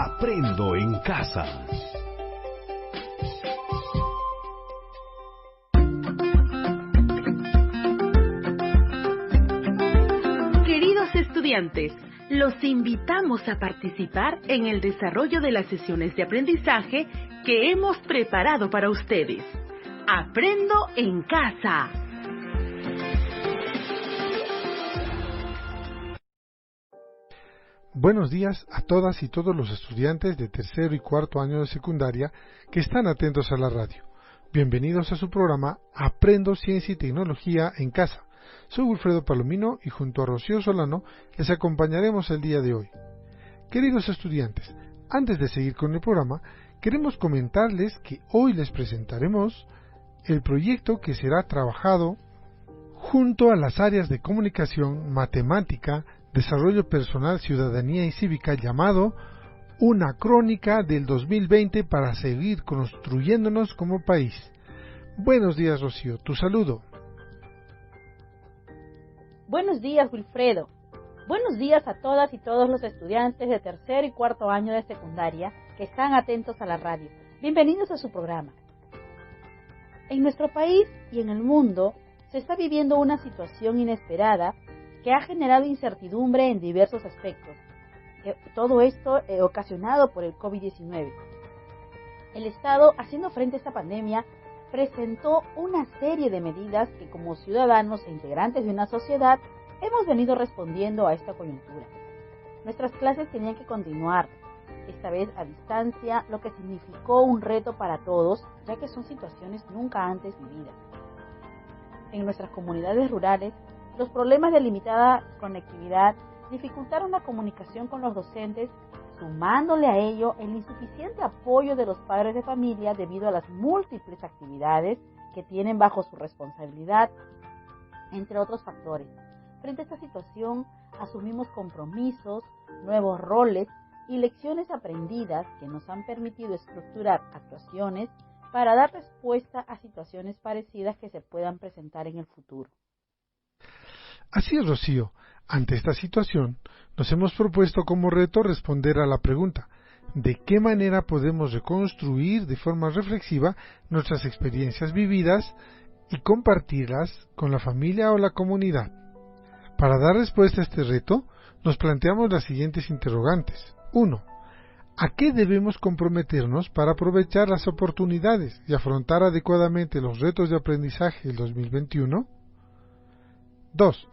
Aprendo en casa. Queridos estudiantes, los invitamos a participar en el desarrollo de las sesiones de aprendizaje que hemos preparado para ustedes. Aprendo en casa. Buenos días a todas y todos los estudiantes de tercero y cuarto año de secundaria que están atentos a la radio. Bienvenidos a su programa Aprendo Ciencia y Tecnología en Casa. Soy Wilfredo Palomino y junto a Rocío Solano les acompañaremos el día de hoy. Queridos estudiantes, antes de seguir con el programa, queremos comentarles que hoy les presentaremos el proyecto que será trabajado junto a las áreas de comunicación, matemática, desarrollo personal, ciudadanía y cívica llamado Una crónica del 2020 para seguir construyéndonos como país. Buenos días, Rocío, tu saludo. Buenos días, Wilfredo. Buenos días a todas y todos los estudiantes de tercer y cuarto año de secundaria que están atentos a la radio. Bienvenidos a su programa. En nuestro país y en el mundo se está viviendo una situación inesperada que ha generado incertidumbre en diversos aspectos. Todo esto ocasionado por el COVID-19. El Estado, haciendo frente a esta pandemia, presentó una serie de medidas que como ciudadanos e integrantes de una sociedad hemos venido respondiendo a esta coyuntura. Nuestras clases tenían que continuar, esta vez a distancia, lo que significó un reto para todos, ya que son situaciones nunca antes vividas. En nuestras comunidades rurales, los problemas de limitada conectividad dificultaron la comunicación con los docentes, sumándole a ello el insuficiente apoyo de los padres de familia debido a las múltiples actividades que tienen bajo su responsabilidad, entre otros factores. Frente a esta situación, asumimos compromisos, nuevos roles y lecciones aprendidas que nos han permitido estructurar actuaciones para dar respuesta a situaciones parecidas que se puedan presentar en el futuro. Así es, Rocío. Ante esta situación, nos hemos propuesto como reto responder a la pregunta: ¿de qué manera podemos reconstruir de forma reflexiva nuestras experiencias vividas y compartirlas con la familia o la comunidad? Para dar respuesta a este reto, nos planteamos las siguientes interrogantes. 1. ¿A qué debemos comprometernos para aprovechar las oportunidades y afrontar adecuadamente los retos de aprendizaje del 2021? 2.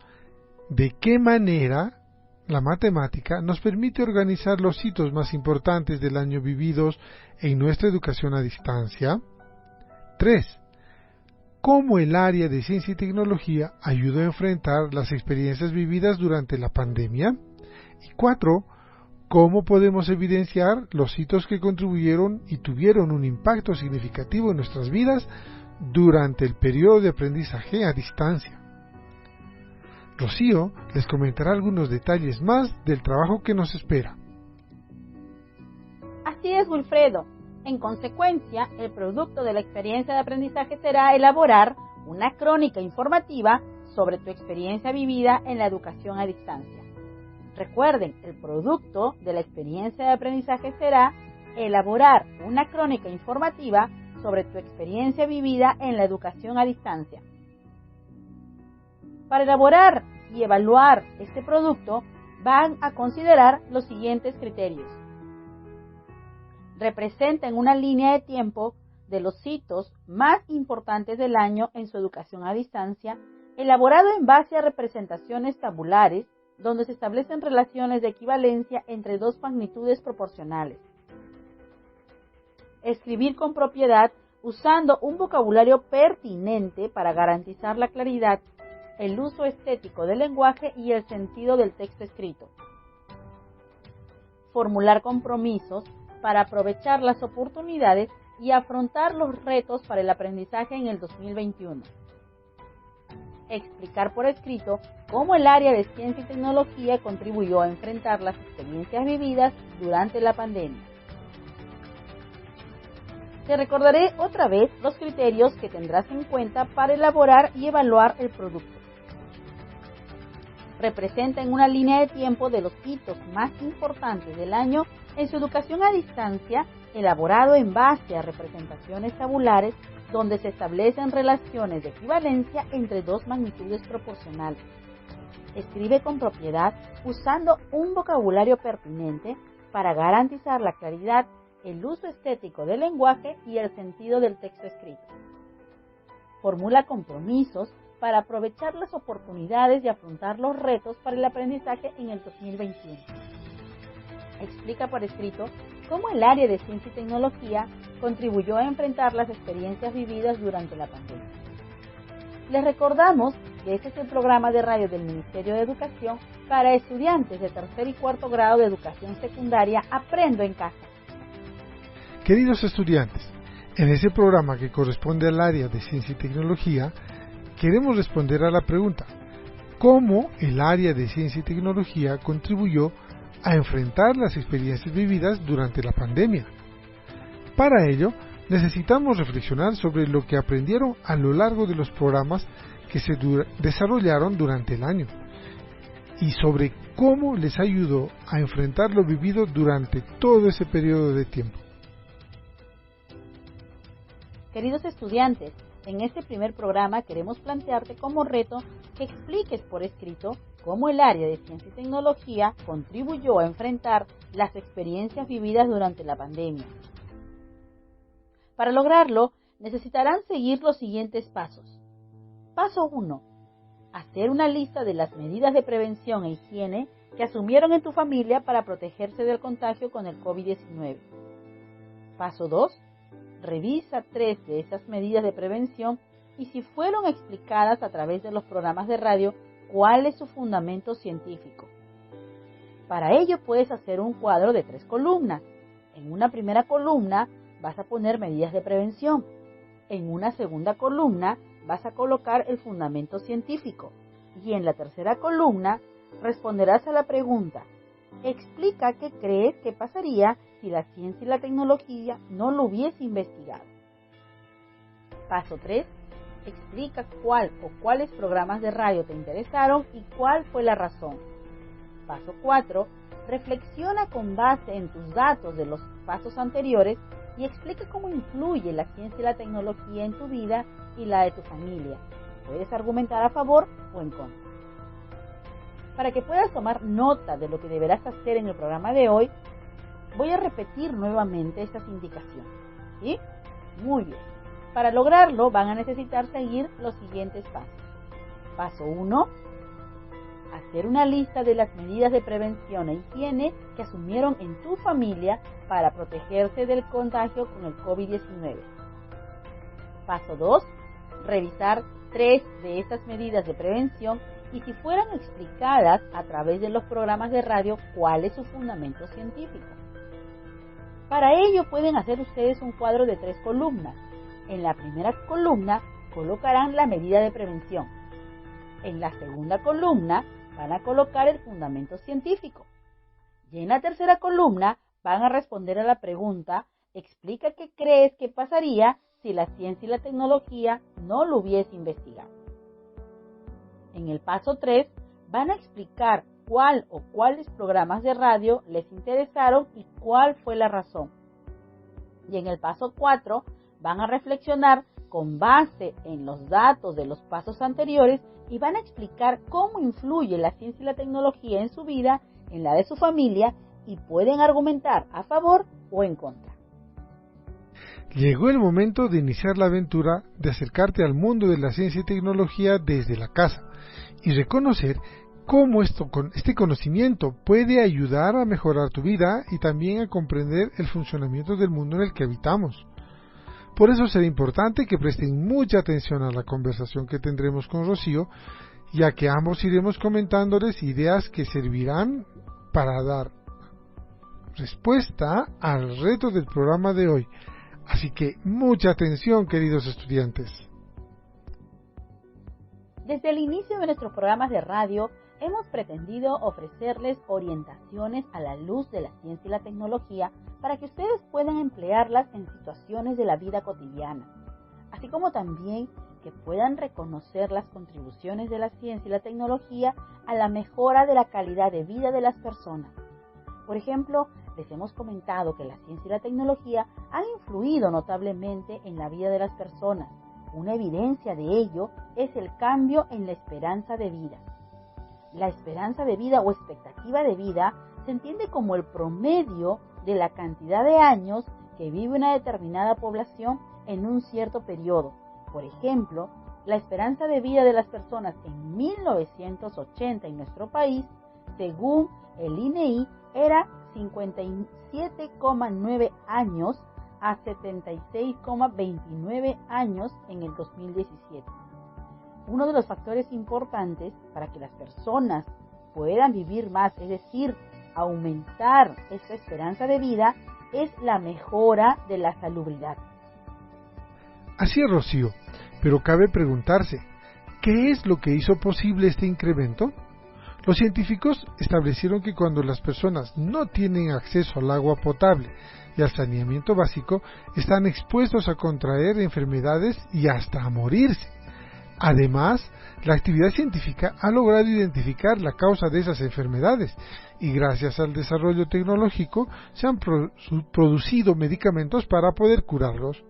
¿De qué manera la matemática nos permite organizar los hitos más importantes del año vividos en nuestra educación a distancia? 3. ¿Cómo el área de ciencia y tecnología ayudó a enfrentar las experiencias vividas durante la pandemia? Y 4. ¿Cómo podemos evidenciar los hitos que contribuyeron y tuvieron un impacto significativo en nuestras vidas durante el periodo de aprendizaje a distancia? Rocío les comentará algunos detalles más del trabajo que nos espera. Así es, Wilfredo. En consecuencia, el producto de la experiencia de aprendizaje será elaborar una crónica informativa sobre tu experiencia vivida en la educación a distancia. Recuerden, el producto de la experiencia de aprendizaje será elaborar una crónica informativa sobre tu experiencia vivida en la educación a distancia. Para elaborar y evaluar este producto, van a considerar los siguientes criterios. Representen una línea de tiempo de los hitos más importantes del año en su educación a distancia, elaborado en base a representaciones tabulares, donde se establecen relaciones de equivalencia entre dos magnitudes proporcionales. Escribir con propiedad usando un vocabulario pertinente para garantizar la claridad, el uso estético del lenguaje y el sentido del texto escrito. Formular compromisos para aprovechar las oportunidades y afrontar los retos para el aprendizaje en el 2021. Explicar por escrito cómo el área de ciencia y tecnología contribuyó a enfrentar las experiencias vividas durante la pandemia. Te recordaré otra vez los criterios que tendrás en cuenta para elaborar y evaluar el producto. representa en una línea de tiempo de los hitos más importantes del año en su educación a distancia, elaborado en base a representaciones tabulares donde se establecen relaciones de equivalencia entre dos magnitudes proporcionales. Escribe con propiedad usando un vocabulario pertinente para garantizar la claridad, el uso estético del lenguaje y el sentido del texto escrito. Formula compromisos para aprovechar las oportunidades y afrontar los retos para el aprendizaje en el 2021. Explica por escrito cómo el área de ciencia y tecnología contribuyó a enfrentar las experiencias vividas durante la pandemia. Les recordamos que este es el programa de radio del Ministerio de Educación para estudiantes de tercer y cuarto grado de educación secundaria Aprendo en Casa. Queridos estudiantes, en ese programa que corresponde al área de ciencia y tecnología, queremos responder a la pregunta: ¿cómo el área de ciencia y tecnología contribuyó a enfrentar las experiencias vividas durante la pandemia? Para ello, necesitamos reflexionar sobre lo que aprendieron a lo largo de los programas que se desarrollaron durante el año y sobre cómo les ayudó a enfrentar lo vivido durante todo ese periodo de tiempo. Queridos estudiantes, en este primer programa queremos plantearte como reto que expliques por escrito cómo el área de ciencia y tecnología contribuyó a enfrentar las experiencias vividas durante la pandemia. Para lograrlo, necesitarán seguir los siguientes pasos. Paso 1. Hacer una lista de las medidas de prevención e higiene que asumieron en tu familia para protegerse del contagio con el COVID-19. Paso 2. Revisa 3 de esas medidas de prevención y si fueron explicadas a través de los programas de radio, ¿cuál es su fundamento científico? Para ello puedes hacer un cuadro de 3 columnas. En una primera columna vas a poner medidas de prevención. En una segunda columna vas a colocar el fundamento científico. Y en la tercera columna responderás a la pregunta: explica qué crees que pasaría si la ciencia y la tecnología no lo hubiese investigado. Paso 3. Explica cuál o cuáles programas de radio te interesaron y cuál fue la razón. Paso 4. Reflexiona con base en tus datos de los pasos anteriores y explica cómo influye la ciencia y la tecnología en tu vida y la de tu familia. Puedes argumentar a favor o en contra. Para que puedas tomar nota de lo que deberás hacer en el programa de hoy, voy a repetir nuevamente estas indicaciones. ¿Sí? Muy bien. Para lograrlo van a necesitar seguir los siguientes pasos. Paso 1. Hacer una lista de las medidas de prevención e higiene que asumieron en tu familia para protegerse del contagio con el COVID-19. Paso 2. Revisar 3 de estas medidas de prevención y si fueran explicadas a través de los programas de radio, ¿cuál es su fundamento científico? Para ello pueden hacer ustedes un cuadro de 3 columnas. En la primera columna colocarán la medida de prevención. En la segunda columna van a colocar el fundamento científico. Y en la tercera columna van a responder a la pregunta: explica qué crees que pasaría si la ciencia y la tecnología no lo hubiese investigado. En el paso 3 van a explicar cuál o cuáles programas de radio les interesaron y cuál fue la razón. Y en el paso 4 van a reflexionar con base en los datos de los pasos anteriores y van a explicar cómo influye la ciencia y la tecnología en su vida, en la de su familia, y pueden argumentar a favor o en contra. Llegó el momento de iniciar la aventura de acercarte al mundo de la ciencia y tecnología desde la casa y reconocer cómo este conocimiento puede ayudar a mejorar tu vida y también a comprender el funcionamiento del mundo en el que habitamos. Por eso será importante que presten mucha atención a la conversación que tendremos con Rocío, ya que ambos iremos comentándoles ideas que servirán para dar respuesta al reto del programa de hoy. Así que mucha atención, queridos estudiantes. Desde el inicio de nuestros programas de radio, hemos pretendido ofrecerles orientaciones a la luz de la ciencia y la tecnología para que ustedes puedan emplearlas en situaciones de la vida cotidiana, así como también que puedan reconocer las contribuciones de la ciencia y la tecnología a la mejora de la calidad de vida de las personas. Por ejemplo, les hemos comentado que la ciencia y la tecnología han influido notablemente en la vida de las personas. Una evidencia de ello es el cambio en la esperanza de vida. La esperanza de vida o expectativa de vida se entiende como el promedio de la cantidad de años que vive una determinada población en un cierto periodo. Por ejemplo, la esperanza de vida de las personas en 1980 en nuestro país, según el INEI, era 57,9 años a 76,29 años en el 2017. Uno de los factores importantes para que las personas puedan vivir más, es decir, aumentar esta esperanza de vida, es la mejora de la salubridad. Así es, Rocío, pero cabe preguntarse, ¿qué es lo que hizo posible este incremento? Los científicos establecieron que cuando las personas no tienen acceso al agua potable y al saneamiento básico, están expuestos a contraer enfermedades y hasta a morirse. Además, la actividad científica ha logrado identificar la causa de esas enfermedades y gracias al desarrollo tecnológico se han producido medicamentos para poder curarlos.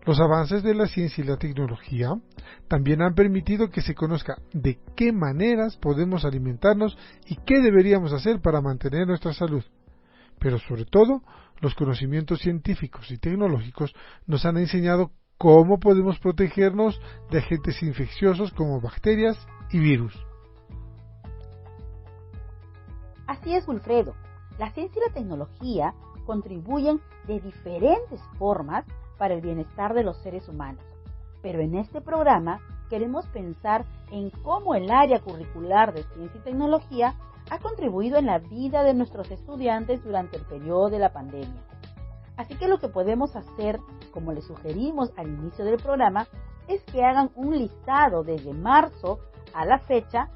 Los avances de la ciencia y la tecnología también han permitido que se conozca de qué maneras podemos alimentarnos y qué deberíamos hacer para mantener nuestra salud. Pero sobre todo, los conocimientos científicos y tecnológicos nos han enseñado cómo podemos protegernos de agentes infecciosos como bacterias y virus. Así es, Wilfredo. La ciencia y la tecnología contribuyen de diferentes formas para el bienestar de los seres humanos. Pero en este programa queremos pensar en cómo el área curricular de ciencia y tecnología ha contribuido en la vida de nuestros estudiantes durante el periodo de la pandemia. Así que lo que podemos hacer, como les sugerimos al inicio del programa, es que hagan un listado desde marzo a la fecha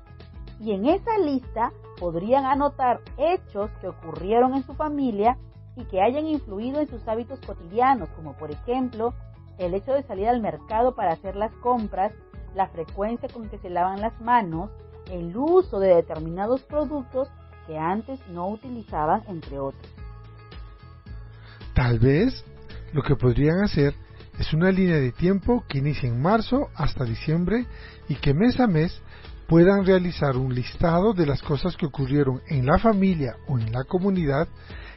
y en esa lista podrían anotar hechos que ocurrieron en su familia y que hayan influido en sus hábitos cotidianos, como por ejemplo, el hecho de salir al mercado para hacer las compras, la frecuencia con que se lavan las manos, el uso de determinados productos que antes no utilizaban, entre otros. Tal vez lo que podrían hacer es una línea de tiempo que inicie en marzo hasta diciembre y que mes a mes puedan realizar un listado de las cosas que ocurrieron en la familia o en la comunidad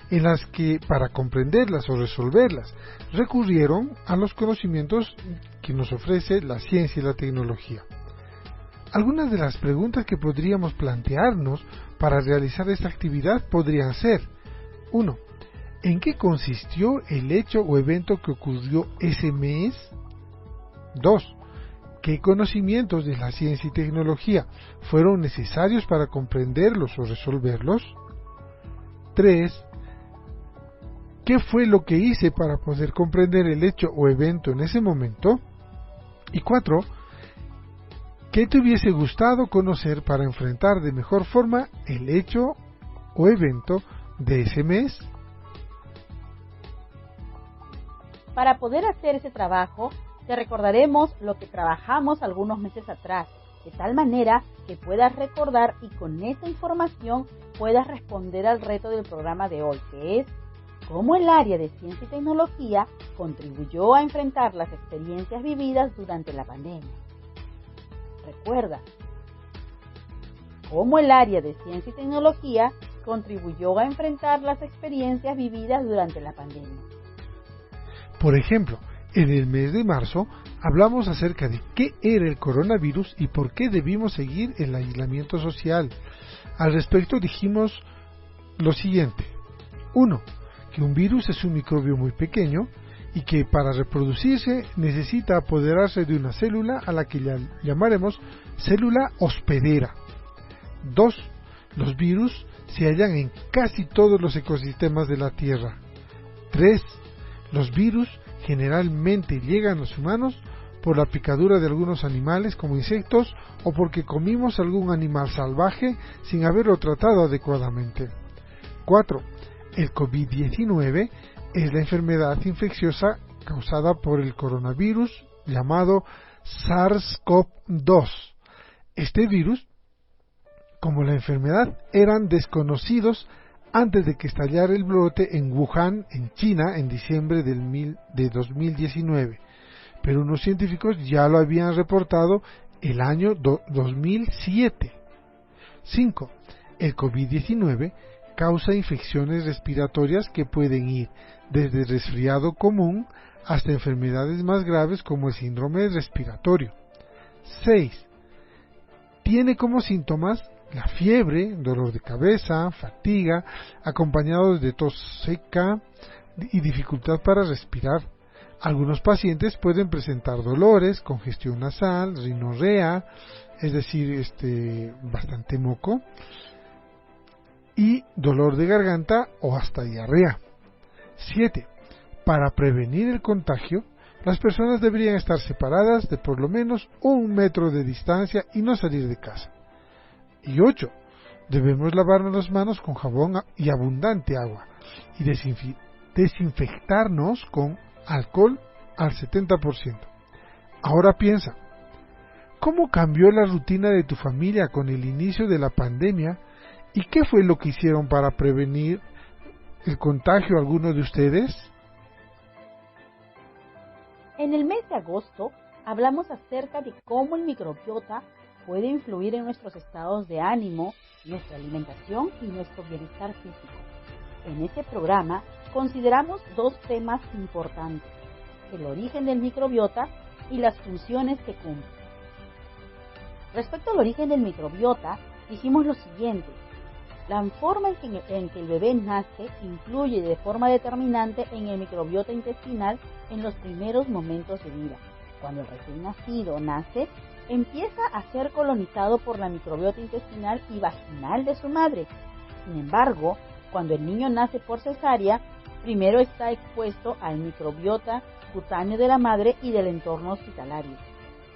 en las que, para comprenderlas o resolverlas, recurrieron a los conocimientos que nos ofrece la ciencia y la tecnología. Algunas de las preguntas que podríamos plantearnos para realizar esta actividad podrían ser: 1. ¿En qué consistió el hecho o evento que ocurrió ese mes? 2. ¿Qué conocimientos de la ciencia y tecnología fueron necesarios para comprenderlos o resolverlos? 3. ¿Qué fue lo que hice para poder comprender el hecho o evento en ese momento? Y 4. ¿Qué te hubiese gustado conocer para enfrentar de mejor forma el hecho o evento de ese mes? Para poder hacer ese trabajo, te recordaremos lo que trabajamos algunos meses atrás, de tal manera que puedas recordar y con esa información puedas responder al reto del programa de hoy, que es cómo el área de ciencia y tecnología contribuyó a enfrentar las experiencias vividas durante la pandemia. Recuerda, cómo el área de ciencia y tecnología contribuyó a enfrentar las experiencias vividas durante la pandemia. Por ejemplo, en el mes de marzo hablamos acerca de qué era el coronavirus y por qué debimos seguir el aislamiento social. Al respecto dijimos lo siguiente: 1. Que un virus es un microbio muy pequeño y que para reproducirse necesita apoderarse de una célula a la que llamaremos célula hospedera. 2. Los virus se hallan en casi todos los ecosistemas de la Tierra. 3. Los virus generalmente llegan a los humanos por la picadura de algunos animales como insectos o porque comimos algún animal salvaje sin haberlo tratado adecuadamente. 4. El COVID-19 es la enfermedad infecciosa causada por el coronavirus llamado SARS-CoV-2. Este virus, como la enfermedad, eran desconocidos antes de que estallara el brote en Wuhan, en China, en diciembre de 2019, pero unos científicos ya lo habían reportado el año 2007. 5. El COVID-19 causa infecciones respiratorias que pueden ir desde resfriado común hasta enfermedades más graves como el síndrome respiratorio. 6. Tiene como síntomas la fiebre, dolor de cabeza, fatiga, acompañados de tos seca y dificultad para respirar. Algunos pacientes pueden presentar dolores, congestión nasal, rinorrea, es decir, bastante moco, y dolor de garganta o hasta diarrea. 7. Para prevenir el contagio, las personas deberían estar separadas de por lo menos 1 metro de distancia y no salir de casa. Y 8. Debemos lavarnos las manos con jabón y abundante agua y desinfectarnos con alcohol al 70%. Ahora piensa, ¿cómo cambió la rutina de tu familia con el inicio de la pandemia y qué fue lo que hicieron para prevenir el contagio a alguno de ustedes? En el mes de agosto hablamos acerca de cómo el microbiota puede influir en nuestros estados de ánimo, nuestra alimentación y nuestro bienestar físico. En este programa consideramos 2 temas importantes: el origen del microbiota y las funciones que cumple. Respecto al origen del microbiota, dijimos lo siguiente: la forma en que el bebé nace influye de forma determinante en el microbiota intestinal en los primeros momentos de vida. Cuando el recién nacido nace, empieza a ser colonizado por la microbiota intestinal y vaginal de su madre. Sin embargo, cuando el niño nace por cesárea, primero está expuesto al microbiota cutáneo de la madre y del entorno hospitalario.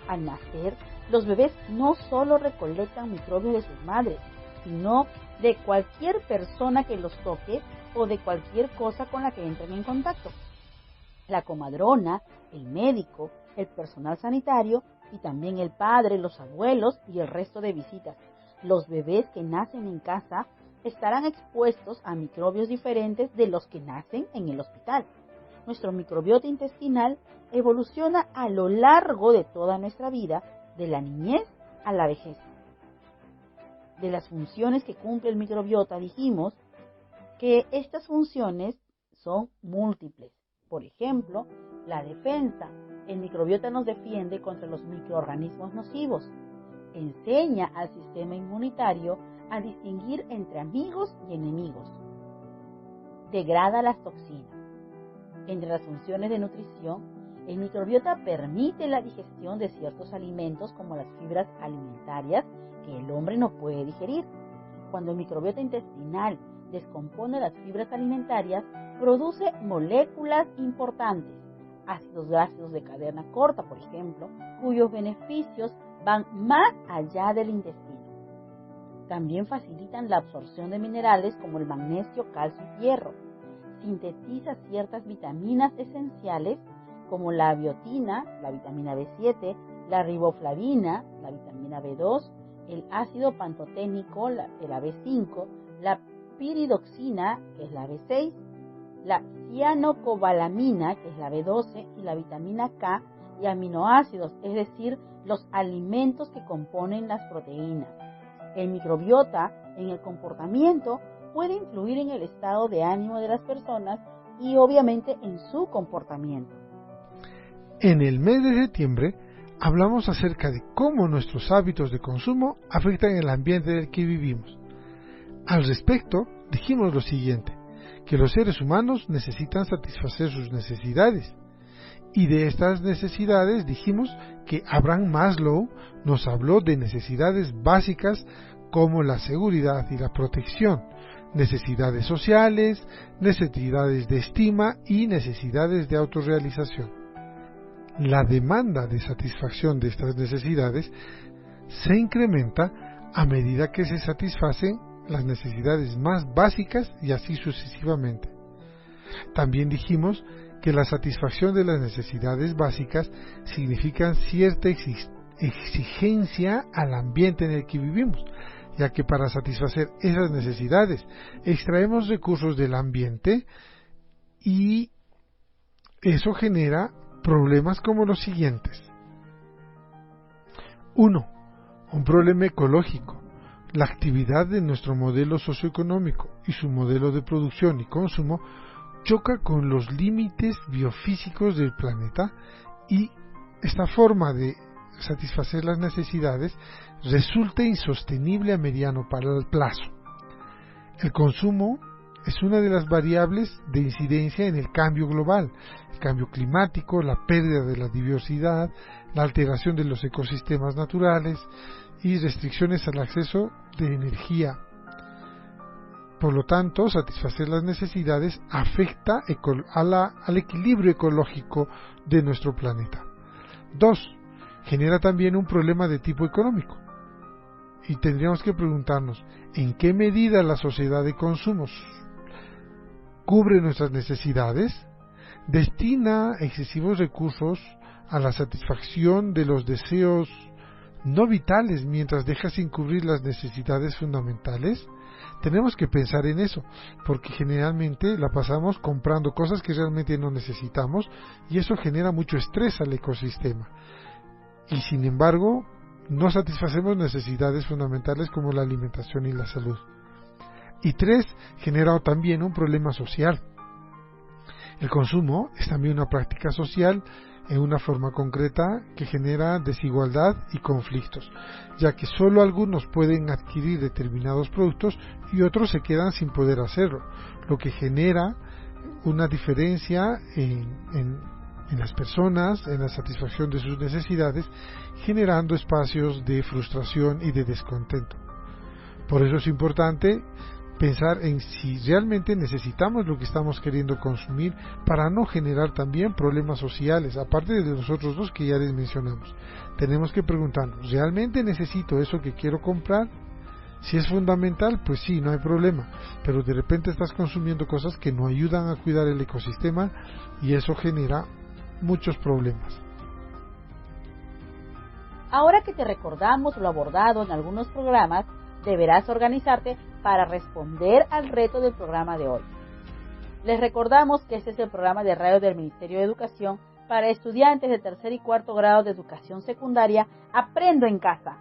Al nacer, los bebés no solo recolectan microbios de sus madres, sino de cualquier persona que los toque o de cualquier cosa con la que entren en contacto. La comadrona, el médico, el personal sanitario y también el padre, los abuelos y el resto de visitas. Los bebés que nacen en casa estarán expuestos a microbios diferentes de los que nacen en el hospital. Nuestro microbiota intestinal evoluciona a lo largo de toda nuestra vida, de la niñez a la vejez. De las funciones que cumple el microbiota, dijimos que estas funciones son múltiples. Por ejemplo, la defensa. El microbiota nos defiende contra los microorganismos nocivos. Enseña al sistema inmunitario a distinguir entre amigos y enemigos. Degrada las toxinas. Entre las funciones de nutrición, el microbiota permite la digestión de ciertos alimentos como las fibras alimentarias que el hombre no puede digerir. Cuando el microbiota intestinal descompone las fibras alimentarias, produce moléculas importantes, ácidos grasos de cadena corta, por ejemplo, cuyos beneficios van más allá del intestino. También facilitan la absorción de minerales como el magnesio, calcio y hierro. Sintetiza ciertas vitaminas esenciales como la biotina, la vitamina B7, la riboflavina, la vitamina B2, el ácido pantoténico, la B5, la piridoxina, que es la B6, la cianocobalamina, que es la B12, y la vitamina K, y aminoácidos, es decir, los alimentos que componen las proteínas. El microbiota en el comportamiento puede influir en el estado de ánimo de las personas y obviamente en su comportamiento. En el mes de septiembre hablamos acerca de cómo nuestros hábitos de consumo afectan el ambiente en el que vivimos. Al respecto, dijimos lo siguiente: que los seres humanos necesitan satisfacer sus necesidades. Y de estas necesidades dijimos que Abraham Maslow nos habló de necesidades básicas como la seguridad y la protección, necesidades sociales, necesidades de estima y necesidades de autorrealización. La demanda de satisfacción de estas necesidades se incrementa a medida que se satisfacen las necesidades más básicas y así sucesivamente. También dijimos que la satisfacción de las necesidades básicas significan cierta exigencia al ambiente en el que vivimos, ya que para satisfacer esas necesidades extraemos recursos del ambiente y eso genera problemas como los siguientes. 1. Un problema ecológico. La actividad de nuestro modelo socioeconómico y su modelo de producción y consumo choca con los límites biofísicos del planeta y esta forma de satisfacer las necesidades resulta insostenible a mediano plazo. El consumo es una de las variables de incidencia en el cambio global, el cambio climático, la pérdida de la diversidad, la alteración de los ecosistemas naturales y restricciones al acceso de energía. Por lo tanto, satisfacer las necesidades afecta al equilibrio ecológico de nuestro planeta. 2. Genera también un problema de tipo económico. Y tendríamos que preguntarnos, ¿en qué medida la sociedad de consumos cubre nuestras necesidades? ¿Destina excesivos recursos a la satisfacción de los deseos no vitales mientras deja sin cubrir las necesidades fundamentales? Tenemos que pensar en eso, porque generalmente la pasamos comprando cosas que realmente no necesitamos y eso genera mucho estrés al ecosistema. Y sin embargo, no satisfacemos necesidades fundamentales como la alimentación y la salud. Y 3, genera también un problema social. El consumo es también una práctica social en una forma concreta que genera desigualdad y conflictos, ya que solo algunos pueden adquirir determinados productos y otros se quedan sin poder hacerlo, lo que genera una diferencia en las personas, en la satisfacción de sus necesidades, generando espacios de frustración y de descontento. Por eso es importante pensar en si realmente necesitamos lo que estamos queriendo consumir para no generar también problemas sociales, aparte de los otros dos que ya les mencionamos. Tenemos que preguntarnos, ¿realmente necesito eso que quiero comprar? Si es fundamental, pues sí, no hay problema, pero de repente estás consumiendo cosas que no ayudan a cuidar el ecosistema y eso genera muchos problemas. Ahora que te recordamos lo abordado en algunos programas, deberás organizarte para responder al reto del programa de hoy. Les recordamos que este es el programa de radio del Ministerio de Educación para estudiantes de tercer y cuarto grado de educación secundaria. Aprendo en casa.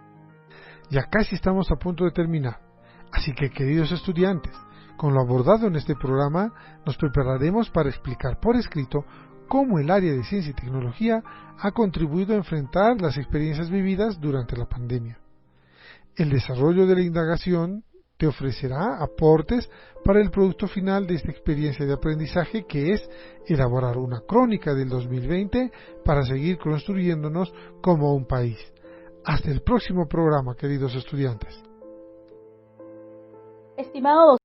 Ya casi estamos a punto de terminar, así que queridos estudiantes, con lo abordado en este programa nos prepararemos para explicar por escrito cómo el área de ciencia y tecnología ha contribuido a enfrentar las experiencias vividas durante la pandemia. El desarrollo de la indagación te ofrecerá aportes para el producto final de esta experiencia de aprendizaje, que es elaborar una crónica del 2020 para seguir construyéndonos como un país. Hasta el próximo programa, queridos estudiantes. Estimado